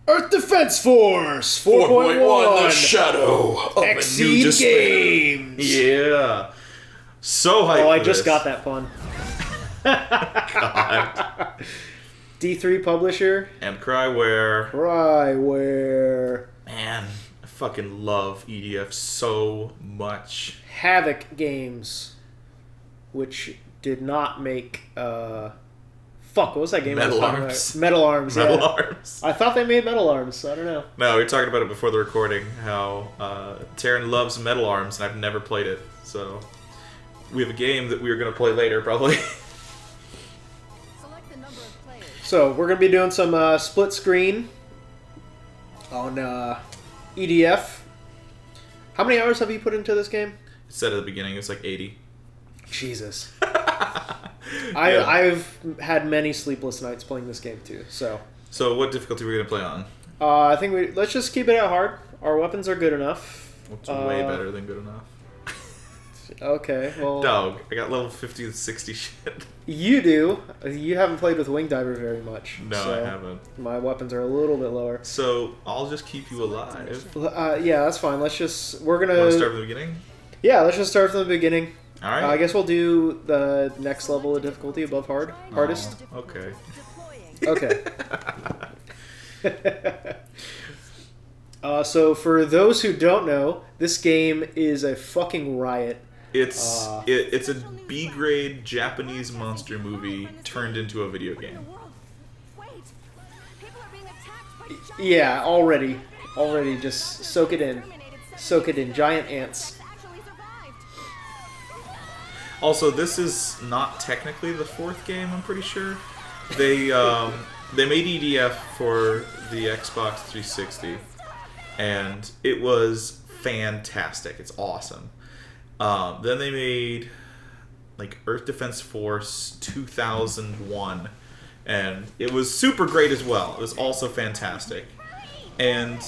Earth Defense Force 4.1 The Shadow of a New Exceed Despair. Games. Yeah. So hyped. Oh, I for just this. got that pun. God. D3 publisher. And Cryware. Cryware. Man, I fucking love EDF so much. Havoc Games, which did not make what was that game? Metal Arms. Metal Arms. Metal yeah. Arms. I thought they made Metal Arms. I don't know. No, we were talking about it before the recording, how Terran loves Metal Arms, and I've never played it. So we have a game that we were going to play later, probably. So we're going to be doing some split screen on EDF. How many hours have you put into this game? It said at the beginning it was like 80. Jesus. Yeah. I've had many sleepless nights playing this game too. So what difficulty are we going to play on? I think let's just keep it at hard. Our weapons are good enough. What's way better than good enough? Okay, well... Dog, I got level 50 and 60 shit. You do. You haven't played with Wing Diver very much. No, so I haven't. My weapons are a little bit lower. So, I'll just keep you alive. Yeah, that's fine. Let's just... We're gonna... Want to start from the beginning? Yeah, let's just start from the beginning. Alright. I guess we'll do the next level of difficulty above hardest. Oh, okay. Okay. So for those who don't know, this game is a fucking riot. It's it's a B-grade Japanese monster movie turned into a video game. Yeah, already just soak it in. Soak it in. Giant ants. Also, this is not technically the fourth game, I'm pretty sure. They made EDF for the Xbox 360, and it was fantastic. It's awesome. Then they made like Earth Defense Force 2001, and it was super great as well. It was also fantastic, and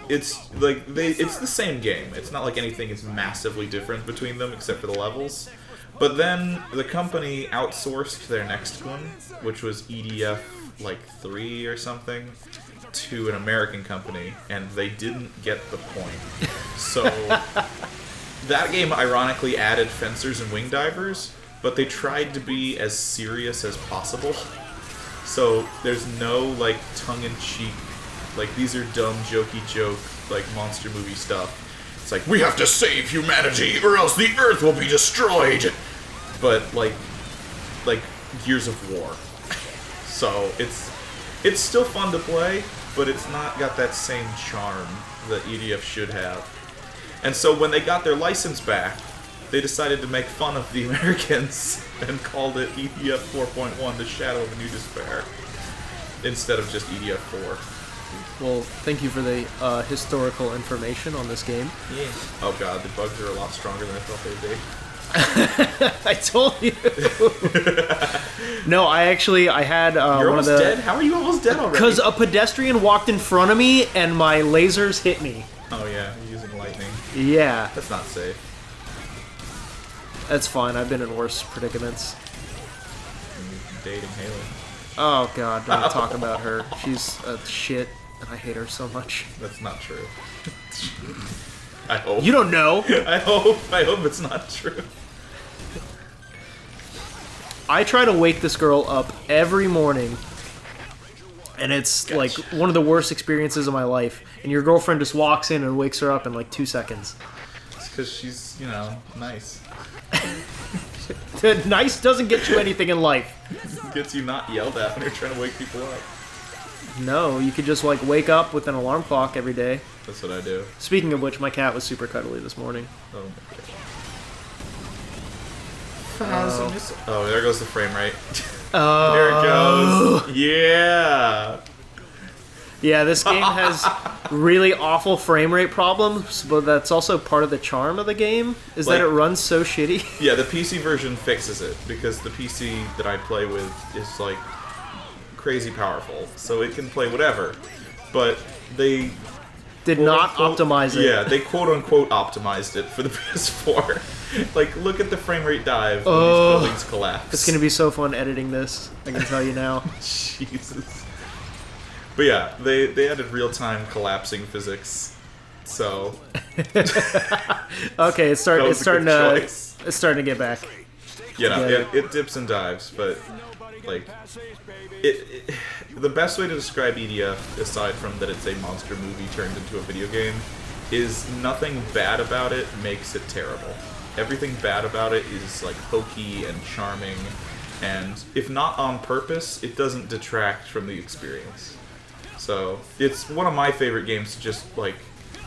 it's like it's the same game. It's not like anything is massively different between them except for the levels. But then the company outsourced their next one, which was EDF like 3 or something, to an American company, and they didn't get the point. So that game ironically added fencers and wing divers, but they tried to be as serious as possible. So there's no like tongue-in-cheek, like these are dumb jokey joke like monster movie stuff. It's like, we have to save humanity or else the Earth will be destroyed. But like Gears of War. So it's still fun to play, but it's not got that same charm that EDF should have. And so when they got their license back, they decided to make fun of the Americans and called it EDF 4.1 The Shadow of a New Despair instead of just EDF 4. Well, thank you for the historical information on this game. Yeah. Oh god, the bugs are a lot stronger than I thought they'd be. I told you. No, I had You're one almost of the... dead? How are you almost dead already? Because a pedestrian walked in front of me and my lasers hit me. Oh yeah, you're using lightning. Yeah. That's not safe. That's fine. I've been in worse predicaments. You're dating Haley. Oh god, don't talk about her. She's a shit, and I hate her so much. That's not true. I hope. You don't know. I hope it's not true. I try to wake this girl up every morning, and it's Gotcha. like one of the worst experiences of my life. And your girlfriend just walks in and wakes her up in like 2 seconds. It's because she's, nice. Nice doesn't get you anything in life. Gets you not yelled at when you're trying to wake people up. No, you could just like wake up with an alarm clock every day. That's what I do. Speaking of which, my cat was super cuddly this morning. Oh my god. Oh, there goes the frame rate. Oh. There it goes. Yeah. Yeah, this game has really awful frame rate problems, but that's also part of the charm of the game, is that it runs so shitty. Yeah, the PC version fixes it, because the PC that I play with is, like, crazy powerful, so it can play whatever. But they... Did not optimize it. Yeah, they quote-unquote optimized it for the PS4. Like, look at the frame rate dive when these buildings collapse. It's going to be so fun editing this, I can tell you now. Jesus. But yeah, they added real-time collapsing physics, so... Okay, it's starting to get back. You know, it dips and dives, but like the best way to describe EDF, aside from that it's a monster movie turned into a video game, is nothing bad about it makes it terrible. Everything bad about it is like hokey and charming, and if not on purpose, it doesn't detract from the experience. So it's one of my favorite games to just like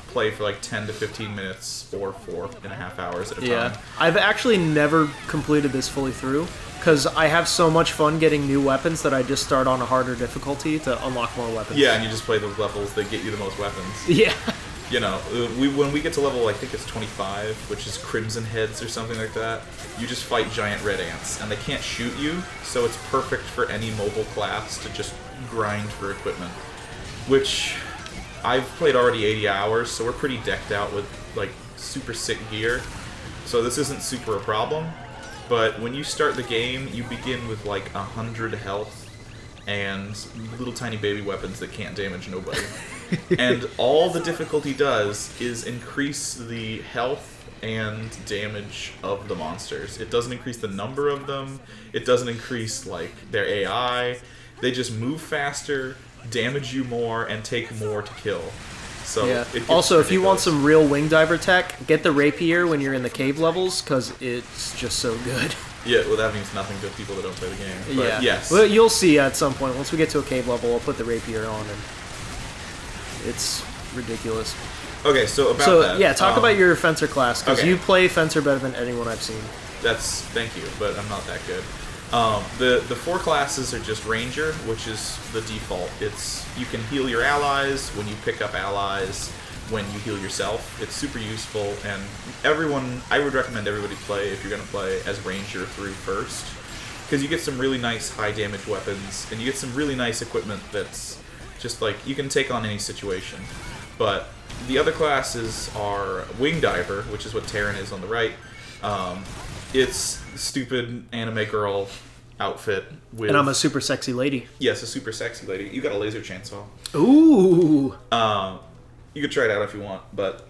play for like 10 to 15 minutes or 4.5 hours at a time. Yeah, I've actually never completed this fully through because I have so much fun getting new weapons that I just start on a harder difficulty to unlock more weapons. Yeah, and you just play those levels that get you the most weapons. Yeah. You know, when we get to level, I think it's 25, which is Crimson Heads or something like that, you just fight giant red ants, and they can't shoot you, so it's perfect for any mobile class to just grind for equipment. Which, I've played already 80 hours, so we're pretty decked out with, like, super sick gear, so this isn't super a problem, but when you start the game, you begin with, like, 100 health and little tiny baby weapons that can't damage nobody. And all the difficulty does is increase the health and damage of the monsters. It doesn't increase the number of them. It doesn't increase, like, their AI. They just move faster, damage you more, and take more to kill. So yeah. It gets also, if you want ridiculous. some real wing diver tech, get the rapier when you're in the cave levels because it's just so good. Yeah, well, that means nothing to people that don't play the game. But yeah. yes. Well, you'll see at some point. Once we get to a cave level, I'll put the rapier on, and it's ridiculous. Okay, so about that. Yeah, talk about your fencer class because okay. you play fencer better than anyone I've seen. Thank you, but I'm not that good. The 4 classes are just Ranger, which is the default. You can heal your allies when you pick up allies, when you heal yourself. It's super useful, and I would recommend everybody play, if you're going to play, as Ranger through first, because you get some really nice high damage weapons, and you get some really nice equipment that's just like, you can take on any situation. But the other classes are Wing Diver, which is what Terran is on the right. It's stupid anime girl outfit with... And I'm a super sexy lady. Yes, a super sexy lady. You got a laser chainsaw. Ooh! You could try it out if you want, but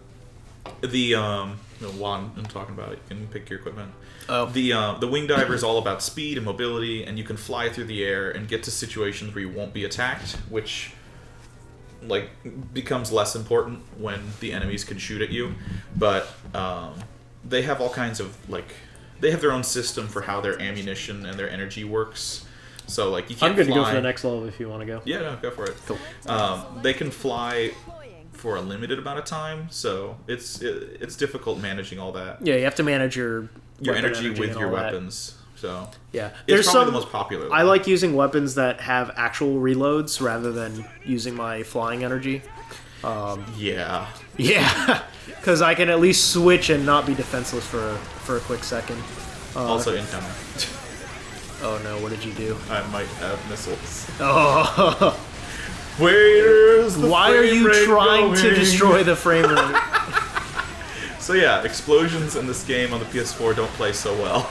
while I'm talking about it, you can pick your equipment. Oh. The Wing Diver is all about speed and mobility, and you can fly through the air and get to situations where you won't be attacked, which like becomes less important when the enemies can shoot at you. But they have all kinds of they have their own system for how their ammunition and their energy works. So like you can't. I'm good fly. to go for the next level if you want to go. Yeah, no, go for it. Cool. They can fly for a limited amount of time, so it's difficult managing all that. Yeah, you have to manage your energy with and your all that. weapons. So yeah, it's probably the most popular. I like using weapons that have actual reloads rather than using my flying energy. Yeah, because I can at least switch and not be defenseless for a quick second. Also incoming. Oh no! What did you do? I might have missiles. Oh. Where's the Why are you trying to destroy the frame rate? So yeah, explosions in this game on the PS4 don't play so well.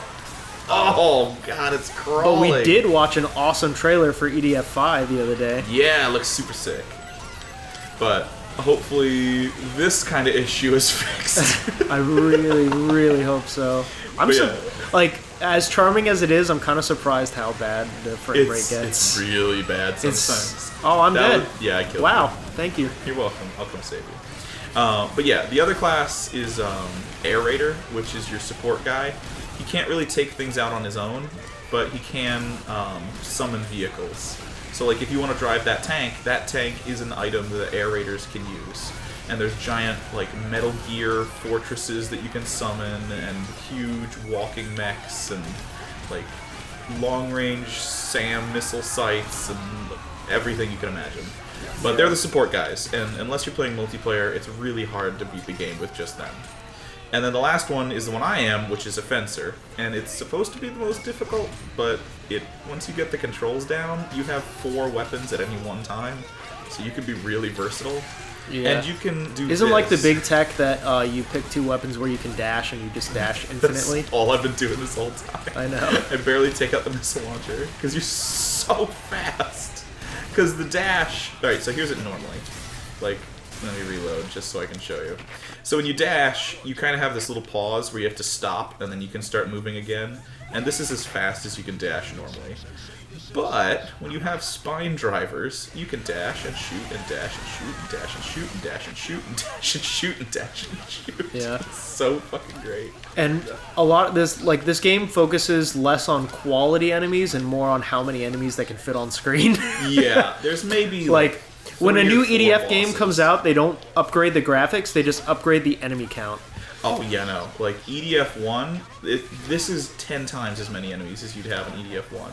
Oh god, it's crawling. But we did watch an awesome trailer for EDF 5 the other day. Yeah, it looks super sick. But hopefully this kind of issue is fixed. I really, really hope so. As charming as it is, I'm kind of surprised how bad the frame rate gets. It's really bad sometimes. I'm dead. I killed you. Wow, thank you. You're welcome. I'll come save you. But yeah, the other class is Air Raider, which is your support guy. He can't really take things out on his own, but he can summon vehicles. So like if you want to drive that tank is an item that Air Raiders can use. And there's giant like Metal Gear fortresses that you can summon, and huge walking mechs, and like long-range SAM missile sites, and everything you can imagine. But they're the support guys, and unless you're playing multiplayer, it's really hard to beat the game with just them. And then the last one is the one I am, which is a fencer, and it's supposed to be the most difficult, but once you get the controls down, you have 4 weapons at any one time, so you can be really versatile. Yeah. And you can do Isn't like the big tech that you pick 2 weapons where you can dash and you just dash infinitely? That's all I've been doing this whole time. I know. I barely take out the missile launcher because you're so fast. Because the dash... Alright, so here's it normally. Like, let me reload just so I can show you. So when you dash, you kind of have this little pause where you have to stop, and then you can start moving again. And this is as fast as you can dash normally. But when you have spine drivers, you can dash and shoot and dash and shoot and dash and shoot and dash and shoot and dash and shoot and dash and shoot. Yeah. It's so fucking great. And a lot of this game focuses less on quality enemies and more on how many enemies they can fit on screen. Yeah, there's maybe like when a 3 new or 4 EDF game bosses. comes out, they don't upgrade the graphics, they just upgrade the enemy count. Oh, yeah, no. Like, EDF 1, this is 10 times as many enemies as you'd have in EDF 1.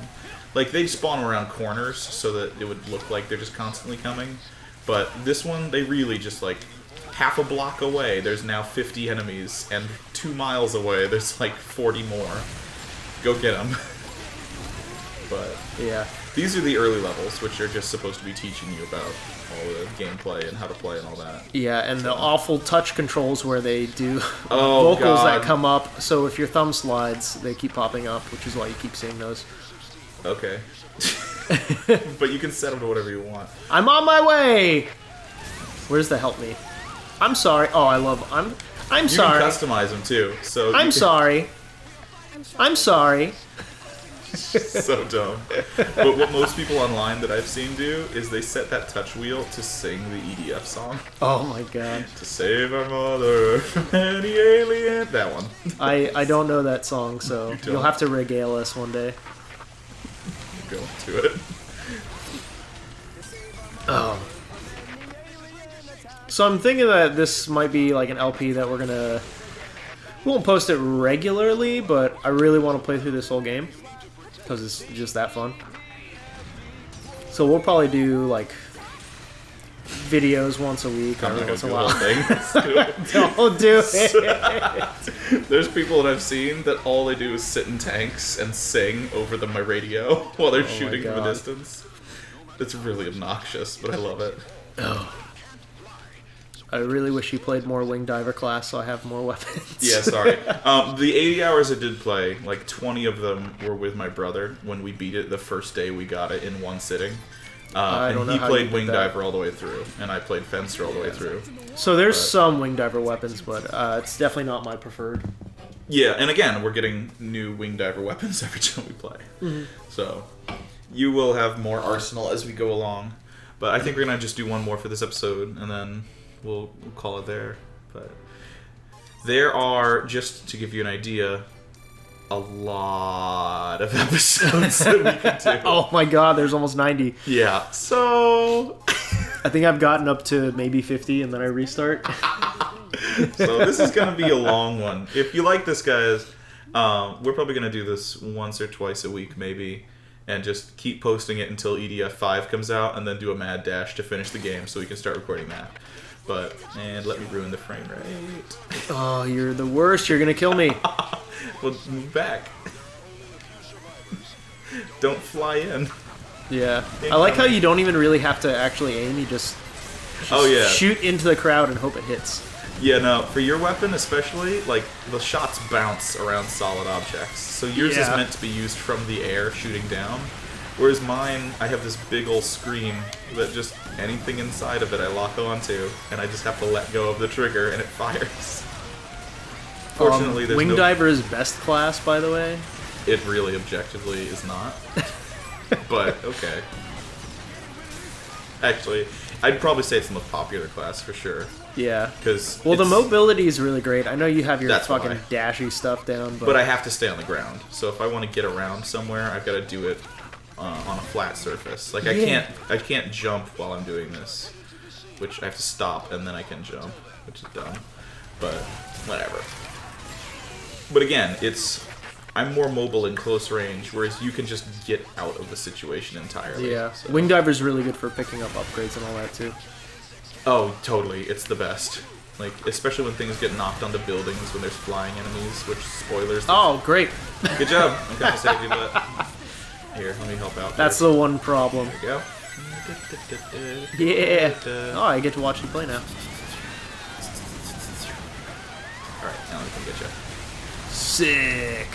Like, they'd spawn around corners so that it would look like they're just constantly coming. But this one, they really just, like, half a block away, there's now 50 enemies, and 2 miles away, there's, like, 40 more. Go get them. But Yeah. these are the early levels, which are just supposed to be teaching you about all the gameplay and how to play and all that. Yeah, and the awful touch controls where they do Oh, vocals God. that come up, so if your thumb slides, they keep popping up, which is why you keep seeing those. Okay. But you can set them to whatever you want. I'm on my way! Where's the help me? I'm sorry. Oh, I'm You sorry. can customize them too. So you I'm can- sorry. I'm sorry. So dumb. But what most people online that I've seen do is they set that touch wheel to sing the EDF song. Oh my god. To save our mother from any alien. That one. I don't know that song, so don't? you'll have to regale us one day. Go to it. Oh. So I'm thinking that this might be like an LP that we won't post it regularly, but I really want to play through this whole game because it's just that fun. So we'll probably do like videos once a week I'm or not once gonna a do the while. whole thing. Don't do it. There's people that I've seen that all they do is sit in tanks and sing over my radio while they're my shooting from a God. distance. It's really obnoxious, but I love it. Oh. I really wish you played more Wing Diver class so I have more weapons. Yeah, sorry. The 80 hours I did play, like 20 of them were with my brother when we beat it the first day we got it in one sitting. I don't And know he how you played did Wing that. Diver all the way through, and I played Fencer all the way through. So there's But- some Wing Diver weapons, but it's definitely not my preferred. Yeah, and again, we're getting new Wing Diver weapons every time we play. Mm-hmm. So you will have more arsenal as we go along. But I think we're going to just do one more for this episode, and then we'll call it there. But there are, just to give you an idea, a lot of episodes that we can do. Oh my god, there's almost 90. Yeah, so... I think I've gotten up to maybe 50 and then I restart. So this is going to be a long one. If you like this, guys, we're probably going to do this once or twice a week, maybe, and just keep posting it until EDF 5 comes out, and then do a mad dash to finish the game so we can start recording that. But, and let me ruin the frame rate. Oh, you're the worst. You're gonna kill me. Well, move back. Don't fly in. Yeah. I like how you don't even really have to actually aim. You just Oh, yeah. shoot into the crowd and hope it hits. Yeah, no, for your weapon especially, like, the shots bounce around solid objects. So yours is Yeah. meant to be used from the air, shooting down. Whereas mine, I have this big old screen that just anything inside of it I lock onto, and I just have to let go of the trigger and it fires. Fortunately, there's Wing no... Diver is best class, by the way. It really objectively is not. But, okay. Actually, I'd probably say it's the most popular class for sure. Yeah. Because Well, the mobility is really great. I know you have your That's fucking why. dashy stuff down, But I have to stay on the ground. So if I want to get around somewhere, I've got to do it on a flat surface. Like Yeah. I can't jump while I'm doing this, which I have to stop and then I can jump, which is dumb. But whatever. But again, I'm more mobile in close range, whereas you can just get out of the situation entirely. Yeah. So- Wing Diver's really good for picking up upgrades and all that too. Oh, totally. It's the best. Like, especially when things get knocked onto buildings when there's flying enemies, which, spoilers. Oh, great. Good job. I'm gonna say you that. Here, let me help out. That's the one problem. There we go. Yeah. Oh, I get to watch you play now. Alright, now we can get you. Sick.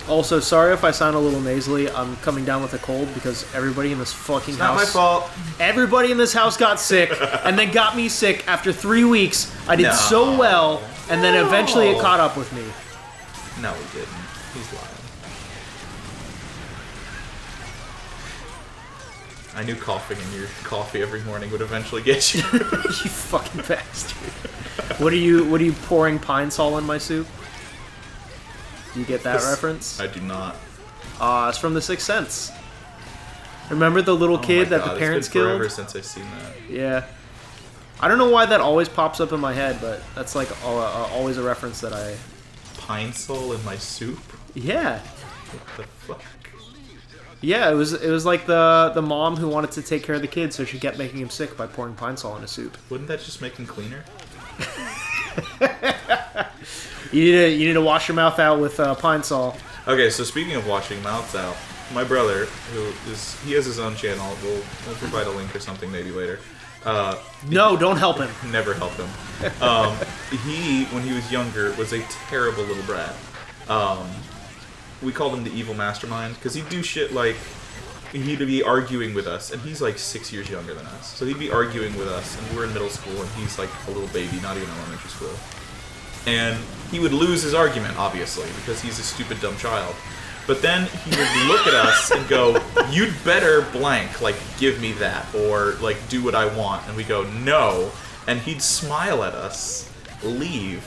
Also, sorry if I sound a little nasally. I'm coming down with a cold because everybody in this fucking Not house... my fault. Everybody in this house got sick, and then got me sick after 3 weeks. I did so well, and then eventually it caught up with me. No, he didn't. He's lying. I knew coughing in your coffee every morning would eventually get you. You fucking bastard. What are you pouring pine sol in my soup? Do you get that reference? I do not. It's from The Sixth Sense. Remember the little kid that the parents it's been killed? forever since I've seen that. Yeah. I don't know why that always pops up in my head, but that's like always a reference that I... Pine sol in my soup? Yeah. What the fuck? Yeah, it was like the mom who wanted to take care of the kid, so she kept making him sick by pouring pine sol in his soup. Wouldn't that just make him cleaner? You need to wash your mouth out with pine sol. Okay, so speaking of washing mouths out, my brother, he has his own channel. We'll provide a link or something maybe later. No, don't help him. Never helped him. He, when he was younger, was a terrible little brat. We called him the evil mastermind because he'd do shit like he'd be arguing with us, and he's like 6 years younger than us. So he'd be arguing with us, and we're in middle school, and he's like a little baby, not even in elementary school. And he would lose his argument, obviously, because he's a stupid, dumb child. But then he would look at us and go, "You'd better blank, like, give me that, or, like, do what I want." And we go, "No." And he'd smile at us, leave,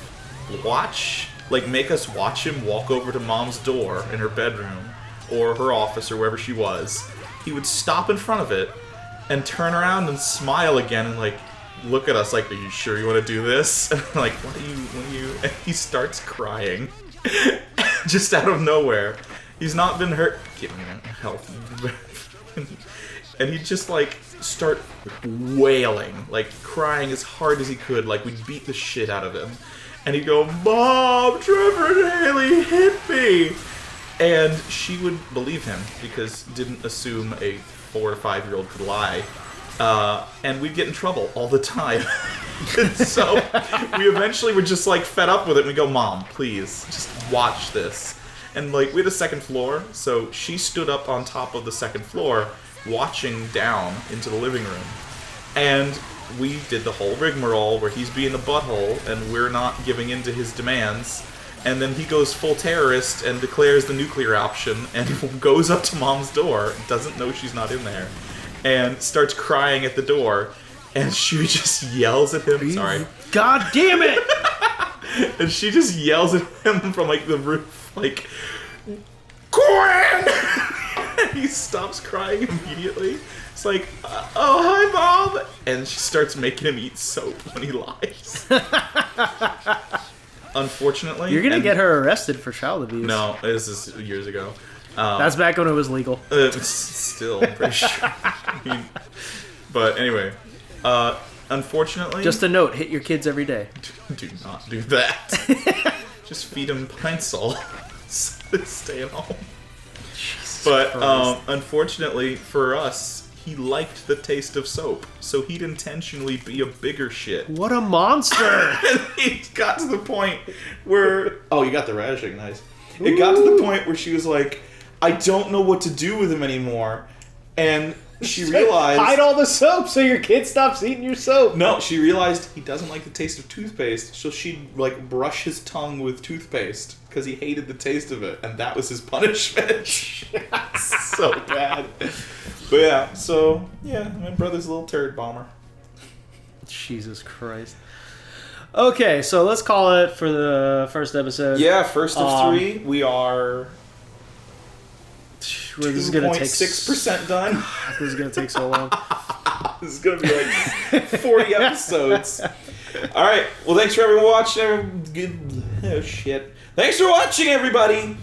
watch, like, make us watch him walk over to mom's door in her bedroom, or her office, or wherever she was. He would stop in front of it, and turn around and smile again, and, like, look at us like, "Are you sure you want to do this?" And I'm like, what are you, and he starts crying. Just out of nowhere. He's not been hurt. Give me health. And he'd just, like, start wailing, like, crying as hard as he could, like, we'd beat the shit out of him. And he'd go, "Mom, Trevor and Haley hit me!" And she would believe him, because didn't assume a 4 or 5 year old could lie. And we'd get in trouble all the time. So we eventually were just like fed up with it, and we go, "Mom, please, just watch this." And like we had a second floor, so she stood up on top of the second floor watching down into the living room. And we did the whole rigmarole where he's being a butthole and we're not giving in to his demands. And then he goes full terrorist and declares the nuclear option and goes up to mom's door, doesn't know she's not in there, and starts crying at the door. And she just yells at him. Sorry. God damn it! And she just yells at him from like the roof, like, "Quinn!" And he stops crying immediately. It's like, "Oh, hi, Mom!" And she starts making him eat soap when he lies. Unfortunately, You're gonna get her arrested for child abuse. No, this is years ago. That's back when it was legal. Still, I'm pretty sure. But anyway, unfortunately... Just a note, hit your kids every day. Do not do that. Just feed them pine sol. Stay at home. Jesus but Christ. unfortunately for us, he liked the taste of soap, so he'd intentionally be a bigger shit. What a monster! And it got to the point where... Oh, you got the radishing, nice. It got to the point where she was like, "I don't know what to do with him anymore." And she realized... Hide all the soap so your kid stops eating your soap. No, she realized he doesn't like the taste of toothpaste, so she'd, like, brush his tongue with toothpaste because he hated the taste of it, and that was his punishment. So bad. But yeah, so, yeah, my brother's a little turd bomber. Jesus Christ. Okay, so let's call it for the first episode. Yeah, first of 3, we are... This is gonna take 2.6% done. This is gonna take so long. This is gonna be like 40 episodes. Alright, well thanks for everyone watching. Oh shit. Thanks for watching, everybody!